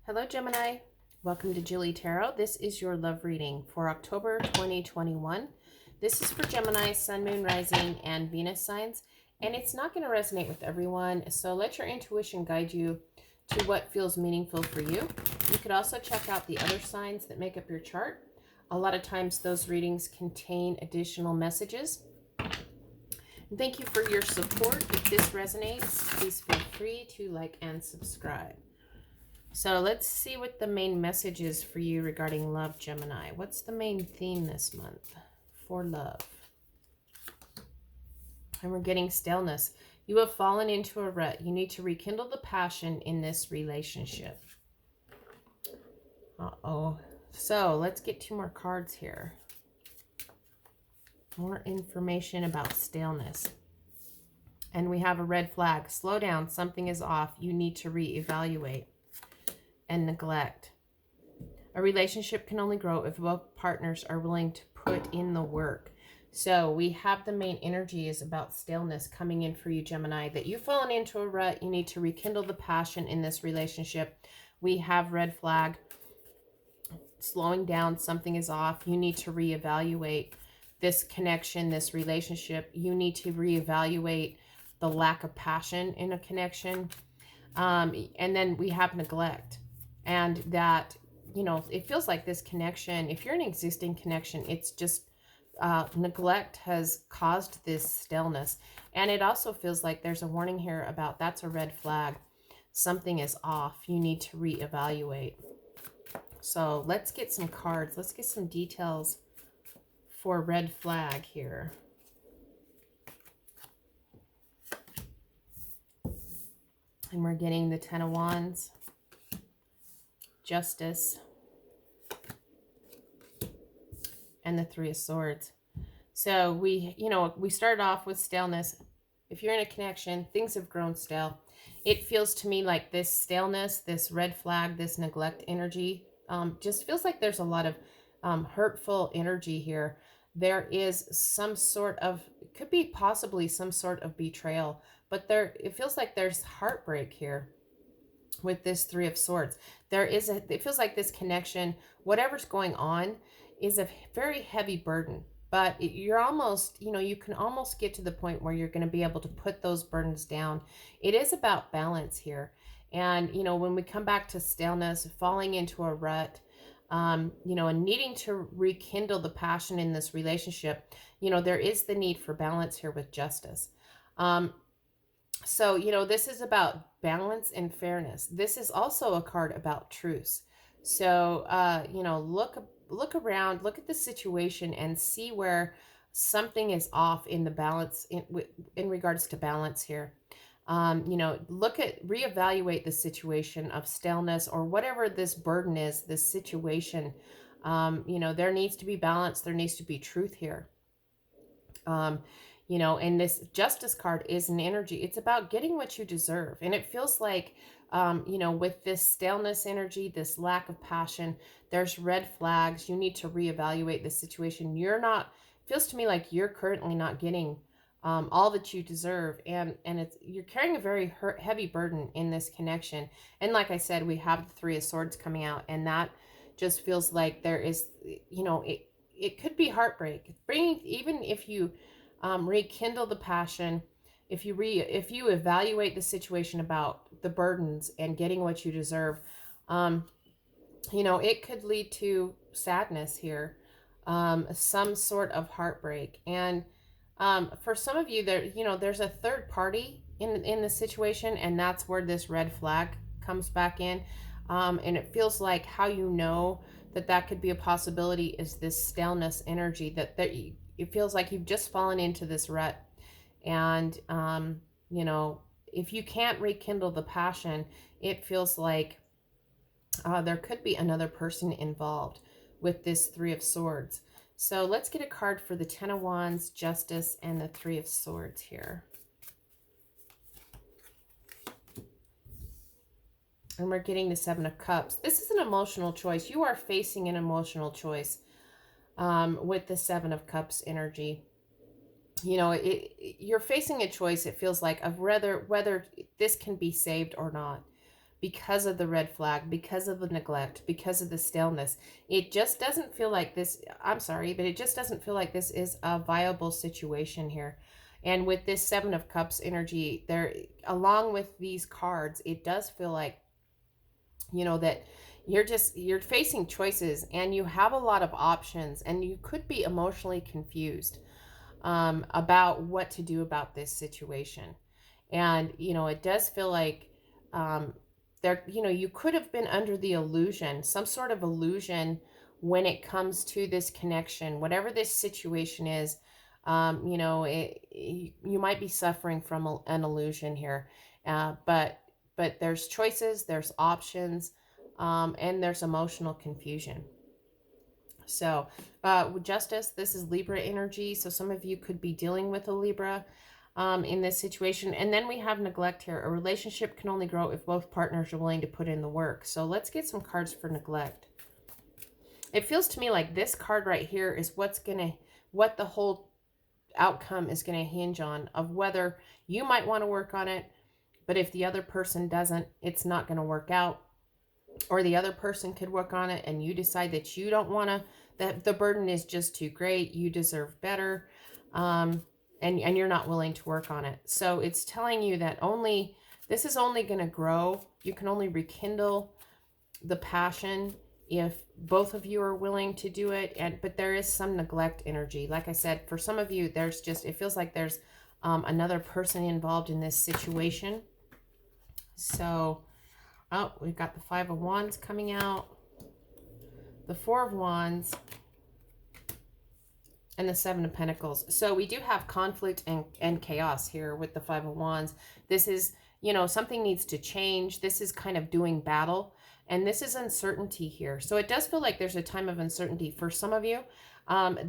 Hello, Gemini. Welcome to JilleTarot. This is your love reading for October 2021. This is for Gemini, Sun, Moon, Rising, and Venus signs, and it's not going to resonate with everyone, so let your intuition guide you to what feels meaningful for you. You could also check out the other signs that make up your chart. A lot of times those readings contain additional messages. And thank you for your support. If this resonates, please feel free to like and subscribe. So let's see what the main message is for you regarding love, Gemini. What's the main theme this month for love? And we're getting staleness. You have fallen into a rut. You need to rekindle the passion in this relationship. Uh-oh. So let's get 2 more cards here. More information about staleness. And we have a red flag. Slow down. Something is off. You need to reevaluate. And neglect. A relationship can only grow if both partners are willing to put in the work. So we have the main energy is about staleness coming in for you, Gemini, that you've fallen into a rut. You need to rekindle the passion in this relationship. We have red flag, slowing down, something is off. You need to reevaluate this connection, this relationship. You need to reevaluate the lack of passion in a connection. And then we have neglect. And that, you know, it feels like this connection, if you're in an existing connection, it's just neglect has caused this staleness. And it also feels like there's a warning here about that's a red flag. Something is off. You need to reevaluate. So let's get some cards. Let's get some details for red flag here. And we're getting the 10 of Wands. Justice, and the 3 of Swords. So we started off with staleness. If you're in a connection, things have grown stale. It feels to me like this staleness, this red flag, this neglect energy, just feels like there's a lot of hurtful energy here. There is some sort of, could be possibly some sort of betrayal, but it feels like there's heartbreak here. With this 3 of Swords, it feels like this connection, whatever's going on, is a very heavy burden. But you're almost, you can almost get to the point where you're going to be able to put those burdens down. It is about balance here. And, when we come back to staleness, falling into a rut, and needing to rekindle the passion in this relationship, there is the need for balance here with justice. So, this is about balance and fairness. This is also a card about truce. So, look around, look at the situation and see where something is off in the balance in regards to balance here. Reevaluate the situation of staleness or whatever this burden is, this situation. There needs to be balance. There needs to be truth here. And this justice card is an energy. It's about getting what you deserve. And it feels like, with this staleness energy, this lack of passion, there's red flags. You need to reevaluate the situation. Feels to me like you're currently not getting all that you deserve. And you're carrying a very heavy burden in this connection. And like I said, we have the 3 of Swords coming out. And that just feels like there is, it could be heartbreak. Even if you rekindle the passion, if you evaluate the situation about the burdens and getting what you deserve, it could lead to sadness here, some sort of heartbreak. And for some of you, there's a third party in the situation, and that's where this red flag comes back in. And it feels like how that could be a possibility is this staleness energy that it feels like you've just fallen into this rut. And, if you can't rekindle the passion, it feels like there could be another person involved with this 3 of Swords. So let's get a card for the 10 of Wands, Justice, and the 3 of Swords here. And we're getting the 7 of Cups. This is an emotional choice. You are facing an emotional choice with the 7 of Cups energy. You're facing a choice, it feels like, of whether this can be saved or not. because of the red flag, because of the neglect, because of the staleness. It just doesn't feel like this, I'm sorry, but it just doesn't feel like this is a viable situation here. And with this Seven of Cups energy, there, along with these cards, it does feel like, you know, that you're facing choices and you have a lot of options and you could be emotionally confused about what to do about this situation. And, you know, it does feel like there, you know, you could have been under the illusion, some sort of illusion when it comes to this connection, whatever this situation is. You know, you might be suffering from an illusion here, but there's choices, there's options, and there's emotional confusion. So, Justice, this is Libra energy. So some of you could be dealing with a Libra in this situation. And then we have neglect here. A relationship can only grow if both partners are willing to put in the work. So let's get some cards for neglect. It feels to me like this card right here is what the whole outcome is going to hinge on, of whether you might want to work on it, but if the other person doesn't, it's not going to work out. Or the other person could work on it and you decide that you don't want to, that the burden is just too great, you deserve better, and you're not willing to work on it. So it's telling you that this is only going to grow. You can only rekindle the passion if both of you are willing to do it. But there is some neglect energy. Like I said, for some of you, it feels like there's another person involved in this situation. So, oh, we've got the Five of Wands coming out, the Four of Wands, and the Seven of Pentacles. So we do have conflict and chaos here with the Five of Wands. This is, you know, something needs to change. This is kind of doing battle. And this is uncertainty here. So it does feel like there's a time of uncertainty for some of you.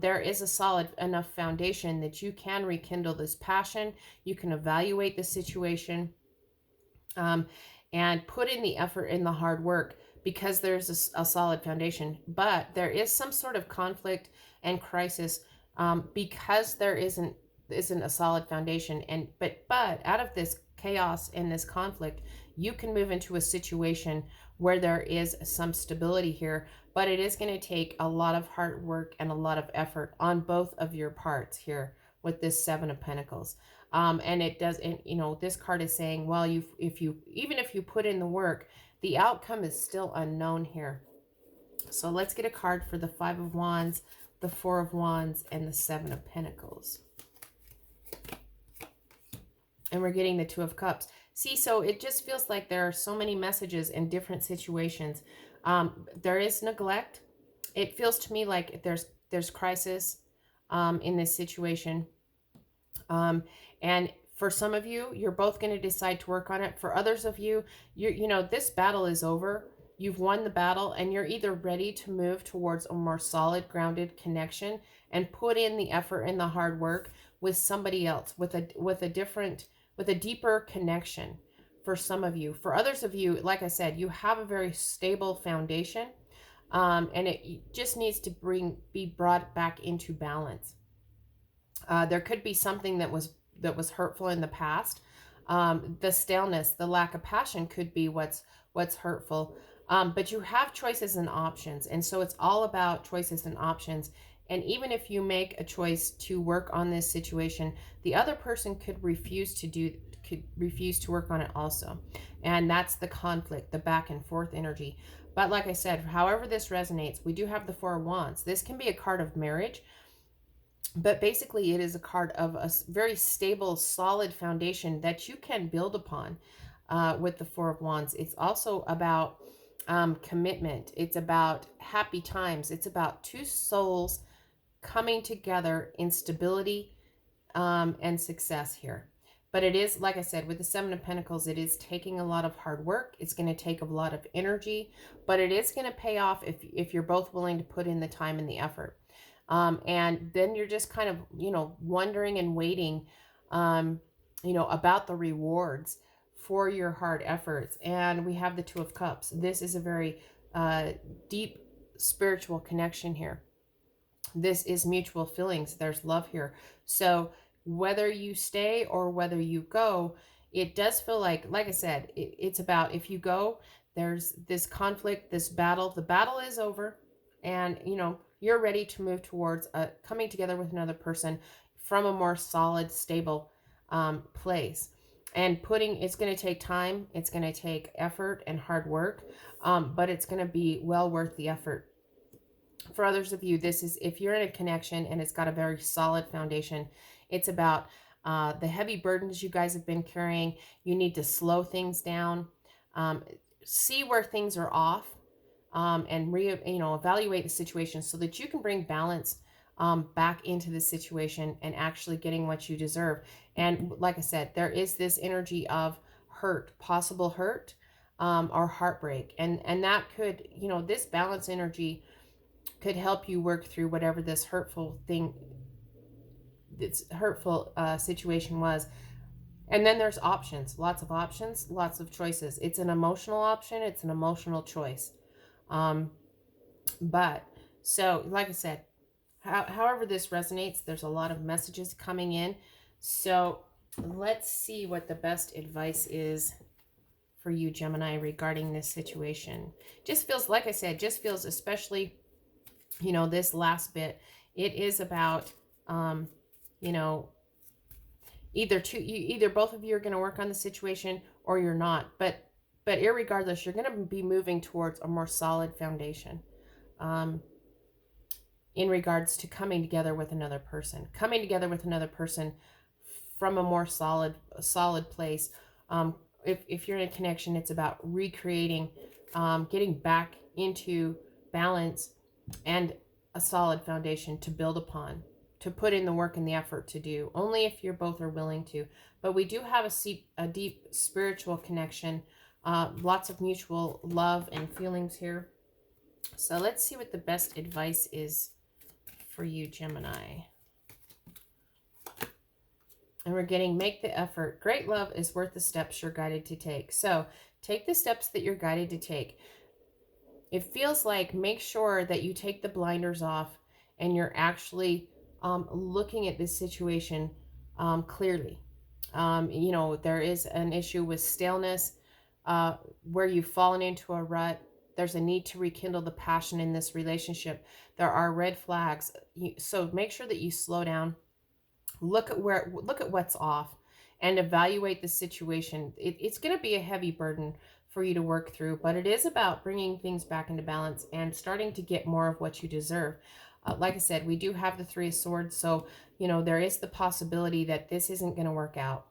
There is a solid enough foundation that you can rekindle this passion. You can evaluate the situation and put in the effort and the hard work, because there's a solid foundation. But there is some sort of conflict and crisis because there isn't a solid foundation. But out of this chaos and this conflict, you can move into a situation where there is some stability here, but it is going to take a lot of hard work and a lot of effort on both of your parts here with this Seven of Pentacles. And it does, and you know, this card is saying, well, even if you put in the work, the outcome is still unknown here. So let's get a card for the Five of Wands, the Four of Wands, and the Seven of Pentacles. And we're getting the Two of Cups. See, so it just feels like there are so many messages in different situations. There is neglect. It feels to me like there's crisis in this situation. And for some of you, you're both going to decide to work on it. For others of you, you know, this battle is over. You've won the battle, and you're either ready to move towards a more solid, grounded connection and put in the effort and the hard work with somebody else, with a deeper connection. For some of you, for others of you, like I said, you have a very stable foundation, and it just needs to be brought back into balance. There could be something that was hurtful in the past. The staleness, the lack of passion could be what's hurtful. But you have choices and options. And so it's all about choices and options. And even if you make a choice to work on this situation, the other person could refuse to work on it also. And that's the conflict, the back and forth energy. But like I said, however this resonates, we do have the Four of Wands. This can be a card of marriage, but basically it is a card of a very stable, solid foundation that you can build upon with the Four of Wands. It's also about commitment. It's about happy times. It's about two souls coming together in stability and success here. But it is, like I said, with the Seven of Pentacles, it is taking a lot of hard work. It's going to take a lot of energy, but it is going to pay off if you're both willing to put in the time and the effort. And then you're just kind of, you know, wondering and waiting, you know, about the rewards for your hard efforts. And we have the Two of Cups. This is a very deep spiritual connection here. This is mutual feelings. There's love here. So whether you stay or whether you go, it does feel like I said, it's about, if you go, there's this conflict, this battle, the battle is over, and you're ready to move towards coming together with another person from a more solid, stable place. And it's going to take time, it's going to take effort and hard work, but it's going to be well worth the effort. For others of you, this is if you're in a connection and it's got a very solid foundation. It's about the heavy burdens you guys have been carrying. You need to slow things down, see where things are off, and evaluate the situation so that you can bring balance back into the situation and actually getting what you deserve. And like I said, there is this energy of hurt, possible hurt, or heartbreak, and that could, this balance energy could help you work through whatever this hurtful situation was. And then there's options, lots of choices. It's an emotional option, it's an emotional choice. But so, like I said, however this resonates, there's a lot of messages coming in. So let's see what the best advice is for you, Gemini, regarding this situation. Just feels, like I said, especially, this last bit, it is about, either both of you are going to work on the situation or you're not. But irregardless, you're going to be moving towards a more solid foundation in regards to coming together with another person. Coming together with another person from a more solid place. If you're in a connection, it's about recreating, getting back into balance and a solid foundation to build upon, to put in the work and the effort to do, only if you're both are willing to. But we do have a deep spiritual connection, lots of mutual love and feelings here. So let's see what the best advice is for you, Gemini. And we're getting, make the effort. Great love is worth the steps you're guided to take. So take the steps that you're guided to take. It feels like, make sure that you take the blinders off and you're actually looking at this situation clearly. There is an issue with staleness, where you've fallen into a rut. There's a need to rekindle the passion in this relationship. There are red flags. So make sure that you slow down, look at what's off, and evaluate the situation. It's going to be a heavy burden for you to work through, but it is about bringing things back into balance and starting to get more of what you deserve. Like I said, we do have the Three of Swords, so there is the possibility that this isn't going to work out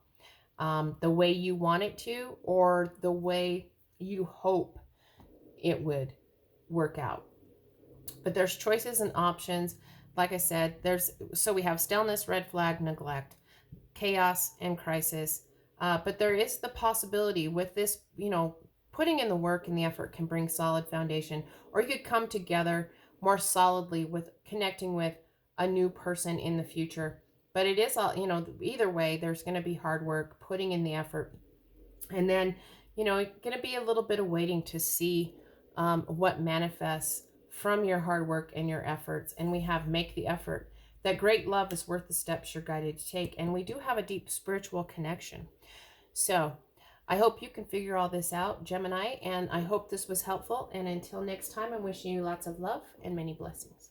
the way you want it to, or the way you hope it would work out. But there's choices and options. Like I said, so we have staleness, red flag, neglect, chaos, and crisis. But there is the possibility with this, putting in the work and the effort can bring solid foundation, or you could come together more solidly with connecting with a new person in the future. But it is all, either way, there's going to be hard work, putting in the effort. And then, it's going to be a little bit of waiting to see what manifests from your hard work and your efforts. And we have make the effort. That great love is worth the steps you're guided to take. And we do have a deep spiritual connection. So I hope you can figure all this out, Gemini, and I hope this was helpful. And until next time, I'm wishing you lots of love and many blessings.